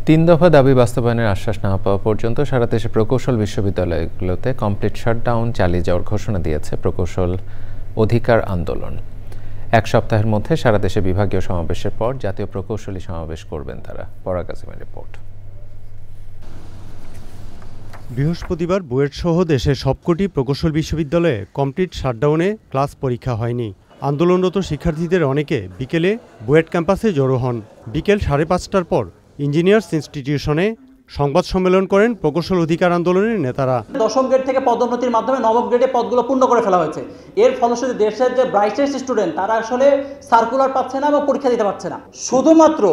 তিন দফা দাবি বাস্তবায়নের আশ্বাস না পাওয়া পর্যন্ত সারা দেশে প্রকৌশল বিশ্ববিদ্যালয়গুলোতে কমপ্লিট শাটডাউন চালিয়ে যাওয়ার ঘোষণা দিয়েছে প্রকৌশল অধিকার আন্দোলন। এক সপ্তাহের মধ্যে সারা দেশে বিভাগীয় সমাবেশের পর জাতীয় প্রকৌশলী সমাবেশ করবেন তারা। পরাগ আজিমের রিপোর্ট। বৃহস্পতিবার বুয়েট সহ দেশের সবকটি প্রকৌশল বিশ্ববিদ্যালয়ে কমপ্লিট শাটডাউনে ক্লাস পরীক্ষা হয়নি। আন্দোলনরত শিক্ষার্থীদের অনেকে বিকেলে বুয়েট ক্যাম্পাসে জড়ো হন। বিকেল 5:30টার পর ইঞ্জিনিয়ার্স ইনস্টিটিউশনে সংবাদ সম্মেলন করেন প্রকৌশল অধিকার আন্দোলনের নেতারা। দশম গ্রেড থেকে পদোন্নতির মাধ্যমে নবম গ্রেডে পদগুলো পূর্ণ করে ফেলা হয়েছে। এর ফলশ্রুতিতে দেশের যে ব্রাইটেস্ট স্টুডেন্ট তারা আসলে সার্কুলার পাচ্ছে না এবং পরীক্ষা দিতে পারছে না। শুধুমাত্র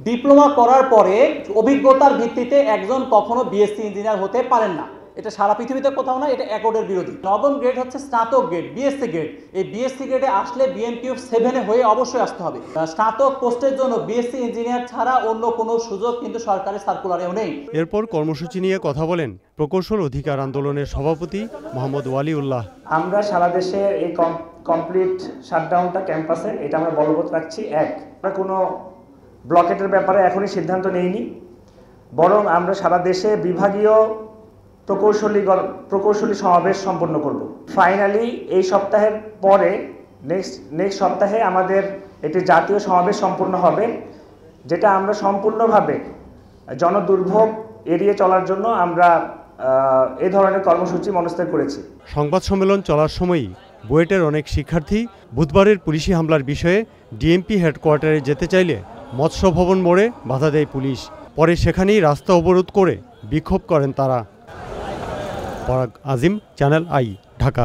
ডিপ্লোমা করার পরে অভিজ্ঞতার ভিত্তিতে একজন কখনো বিএসসি ইঞ্জিনিয়ার হতে পারেন না। এটা সারা পৃথিবীতে কোথাও না, এটা অ্যাকর্ডের বিরোধী। নবম গ্রেড হচ্ছে স্নাতক গ্রেড, বিএসসি গ্রেড। এই বিএসসি গ্রেডে আসলে বিএনপিএফ 7 হয়ে অবশ্যই আসতে হবে। স্নাতক পোস্টের জন্য বিএসসি ইঞ্জিনিয়ার ছাড়া অন্য কোনো সুযোগ কিন্তু সরকারের সার্কুলারেও নেই। এরপর কর্মসূচি নিয়ে কথা বলেন প্রকৌশল অধিকার আন্দোলনের সভাপতি মোহাম্মদ ওয়ালিউল্লাহ। আমরা সারা দেশে এই কমপ্লিট শাটডাউনটা ক্যাম্পাসে এটা আমরা বলবৎ রাখছি। আমরা কোনো ব্লকেটের ব্যাপারে এখনই সিদ্ধান্ত নেইনি, বরং আমরা সারা দেশে বিভাগীয় প্রকৌশলী সমাবেশ সম্পন্ন করব। ফাইনালি এই সপ্তাহের পরে নেক্সট সপ্তাহে আমাদের একটি জাতীয় সমাবেশ সম্পন্ন হবে, যেটা আমরা সম্পূর্ণভাবে জনদুর্ভোগ এড়িয়ে চলার জন্য আমরা এই ধরনের কর্মসূচি মনস্থির করেছি। সংবাদ সম্মেলন চলার সময়ই বুয়েটের অনেক শিক্ষার্থী বুধবারের পুলিশি হামলার বিষয়ে ডিএমপি হেডকোয়ার্টারে যেতে চাইলে মৎস্য ভবন মোড়ে বাধা দেয় পুলিশ। পরে সেখানেই রাস্তা অবরোধ করে বিক্ষোভ করেন তারা। পরাগ আজিম, চ্যানেল আই, ঢাকা।